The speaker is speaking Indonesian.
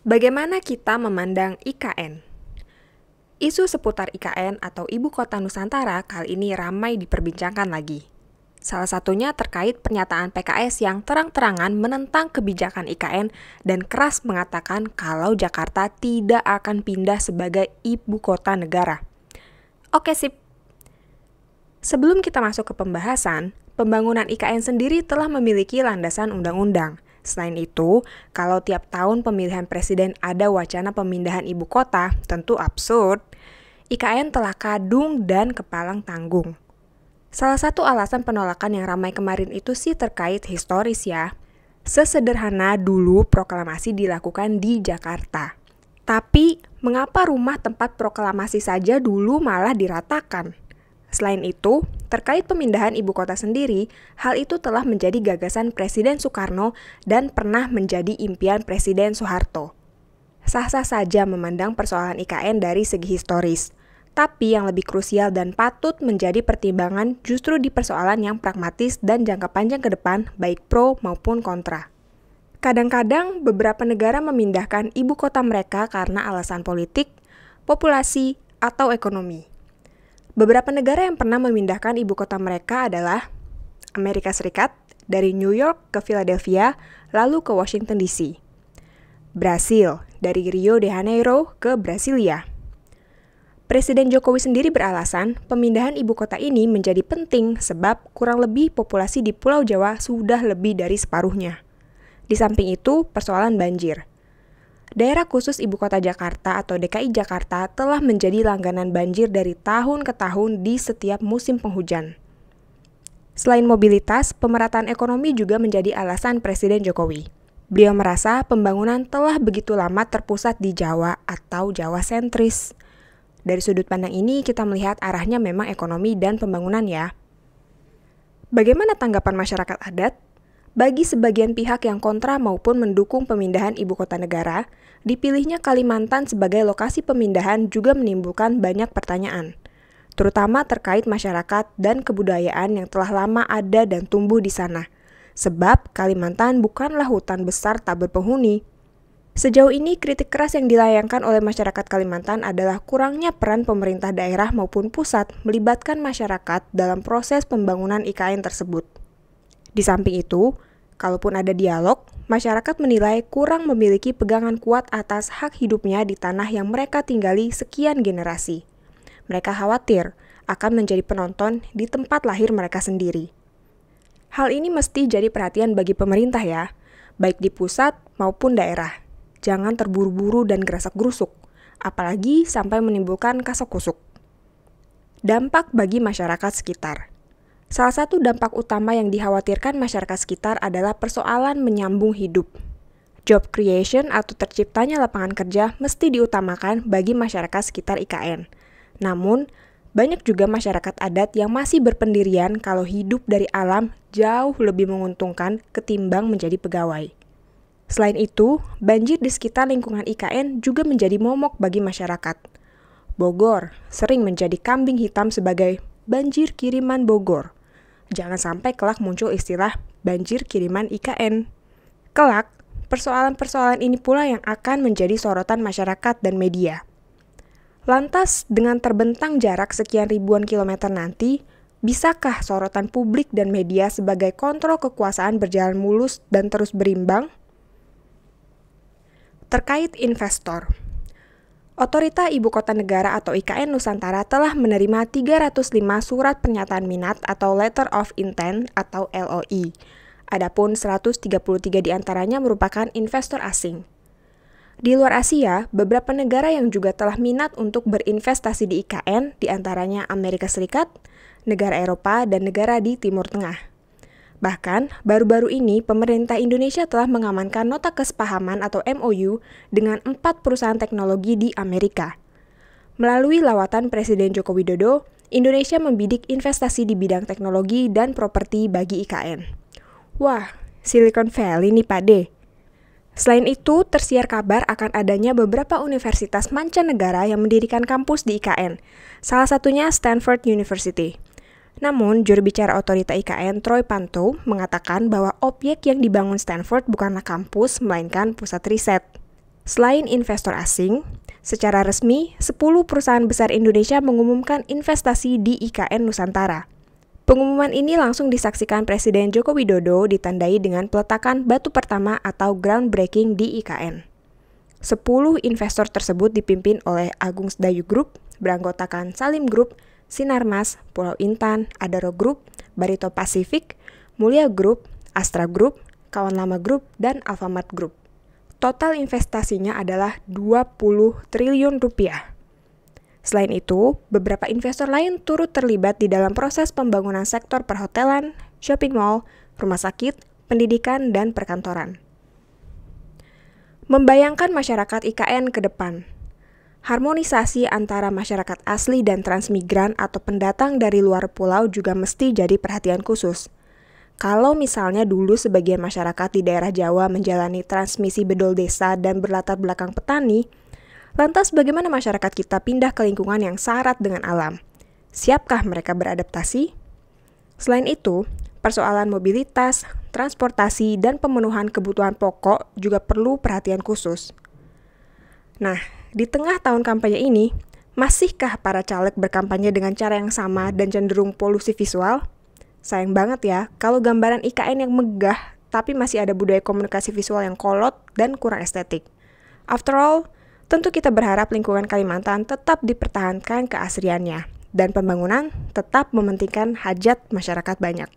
Bagaimana kita memandang IKN? Isu seputar IKN atau Ibu Kota Nusantara kali ini ramai diperbincangkan lagi. Salah satunya terkait pernyataan PKS yang terang-terangan menentang kebijakan IKN dan keras mengatakan kalau Jakarta tidak akan pindah sebagai ibu kota negara. Oke sip. Sebelum kita masuk ke pembahasan, pembangunan IKN sendiri telah memiliki landasan undang-undang. Selain itu, kalau tiap tahun pemilihan presiden ada wacana pemindahan ibu kota, tentu absurd. IKN telah kadung dan kepalang tanggung. Salah satu alasan penolakan yang ramai kemarin itu sih terkait historis ya. Sesederhana dulu proklamasi dilakukan di Jakarta. Tapi, mengapa rumah tempat proklamasi saja dulu malah diratakan? Selain itu, terkait pemindahan ibu kota sendiri, hal itu telah menjadi gagasan Presiden Soekarno dan pernah menjadi impian Presiden Soeharto. Sah-sah saja memandang persoalan IKN dari segi historis, tapi yang lebih krusial dan patut menjadi pertimbangan justru di persoalan yang pragmatis dan jangka panjang ke depan, baik pro maupun kontra. Kadang-kadang beberapa negara memindahkan ibu kota mereka karena alasan politik, populasi, atau ekonomi. Beberapa negara yang pernah memindahkan ibu kota mereka adalah Amerika Serikat, dari New York ke Philadelphia, lalu ke Washington DC. Brasil, dari Rio de Janeiro ke Brasilia. Presiden Jokowi sendiri beralasan pemindahan ibu kota ini menjadi penting sebab kurang lebih populasi di Pulau Jawa sudah lebih dari separuhnya. Di samping itu, persoalan banjir. Daerah khusus Ibu Kota Jakarta atau DKI Jakarta telah menjadi langganan banjir dari tahun ke tahun di setiap musim penghujan. Selain mobilitas, pemerataan ekonomi juga menjadi alasan Presiden Jokowi. Beliau merasa pembangunan telah begitu lama terpusat di Jawa atau Jawa sentris. Dari sudut pandang ini kita melihat arahnya memang ekonomi dan pembangunan ya. Bagaimana tanggapan masyarakat adat? Bagi sebagian pihak yang kontra maupun mendukung pemindahan ibu kota negara, dipilihnya Kalimantan sebagai lokasi pemindahan juga menimbulkan banyak pertanyaan, terutama terkait masyarakat dan kebudayaan yang telah lama ada dan tumbuh di sana. Sebab Kalimantan bukanlah hutan besar tak berpenghuni. Sejauh ini kritik keras yang dilayangkan oleh masyarakat Kalimantan adalah kurangnya peran pemerintah daerah maupun pusat melibatkan masyarakat dalam proses pembangunan IKN tersebut. Di samping itu, kalaupun ada dialog, masyarakat menilai kurang memiliki pegangan kuat atas hak hidupnya di tanah yang mereka tinggali sekian generasi. Mereka khawatir akan menjadi penonton di tempat lahir mereka sendiri. Hal ini mesti jadi perhatian bagi pemerintah ya, baik di pusat maupun daerah. Jangan terburu-buru dan gerasak-gerusuk, apalagi sampai menimbulkan kasak-kusuk. Dampak bagi masyarakat sekitar. Salah satu dampak utama yang dikhawatirkan masyarakat sekitar adalah persoalan menyambung hidup. Job creation atau terciptanya lapangan kerja mesti diutamakan bagi masyarakat sekitar IKN. Namun, banyak juga masyarakat adat yang masih berpendirian kalau hidup dari alam jauh lebih menguntungkan ketimbang menjadi pegawai. Selain itu, banjir di sekitar lingkungan IKN juga menjadi momok bagi masyarakat. Bogor sering menjadi kambing hitam sebagai banjir kiriman Bogor. Jangan sampai kelak muncul istilah banjir kiriman IKN. Kelak, persoalan-persoalan ini pula yang akan menjadi sorotan masyarakat dan media. Lantas, dengan terbentang jarak sekian ribuan kilometer nanti, bisakah sorotan publik dan media sebagai kontrol kekuasaan berjalan mulus dan terus berimbang? Terkait investor. Otorita Ibu Kota Negara atau IKN Nusantara telah menerima 305 surat pernyataan minat atau Letter of Intent atau LOI. Adapun 133 diantaranya merupakan investor asing. Di luar Asia, beberapa negara yang juga telah minat untuk berinvestasi di IKN, diantaranya Amerika Serikat, negara Eropa, dan negara di Timur Tengah. Bahkan, baru-baru ini pemerintah Indonesia telah mengamankan nota kesepahaman atau MOU dengan 4 perusahaan teknologi di Amerika. Melalui lawatan Presiden Joko Widodo, Indonesia membidik investasi di bidang teknologi dan properti bagi IKN. Wah, Silicon Valley nih Pak De. Selain itu, tersiar kabar akan adanya beberapa universitas mancanegara yang mendirikan kampus di IKN, salah satunya Stanford University. Namun, juru bicara otorita IKN Troy Panto mengatakan bahwa objek yang dibangun Stanford bukanlah kampus, melainkan pusat riset. Selain investor asing, secara resmi 10 perusahaan besar Indonesia mengumumkan investasi di IKN Nusantara. Pengumuman ini langsung disaksikan Presiden Joko Widodo ditandai dengan peletakan batu pertama atau groundbreaking di IKN. 10 investor tersebut dipimpin oleh Agung Sedayu Group, beranggotakan Salim Group, Sinarmas, Pulau Intan, Adaro Group, Barito Pacific, Mulia Group, Astra Group, Kawan Lama Group, dan Alfamart Group. Total investasinya adalah 20 triliun rupiah. Selain itu, beberapa investor lain turut terlibat di dalam proses pembangunan sektor perhotelan, shopping mall, rumah sakit, pendidikan, dan perkantoran. Membayangkan masyarakat IKN ke depan. Harmonisasi antara masyarakat asli dan transmigran atau pendatang dari luar pulau juga mesti jadi perhatian khusus. Kalau misalnya dulu sebagian masyarakat di daerah Jawa menjalani transmisi bedol desa dan berlatar belakang petani, lantas bagaimana masyarakat kita pindah ke lingkungan yang syarat dengan alam? Siapkah mereka beradaptasi? Selain itu, persoalan mobilitas, transportasi, dan pemenuhan kebutuhan pokok juga perlu perhatian khusus. Nah, di tengah tahun kampanye ini, masihkah para caleg berkampanye dengan cara yang sama dan cenderung polusi visual? Sayang banget ya, kalau gambaran IKN yang megah, tapi masih ada budaya komunikasi visual yang kolot dan kurang estetik. After all, tentu kita berharap lingkungan Kalimantan tetap dipertahankan keasriannya, dan pembangunan tetap mementingkan hajat masyarakat banyak.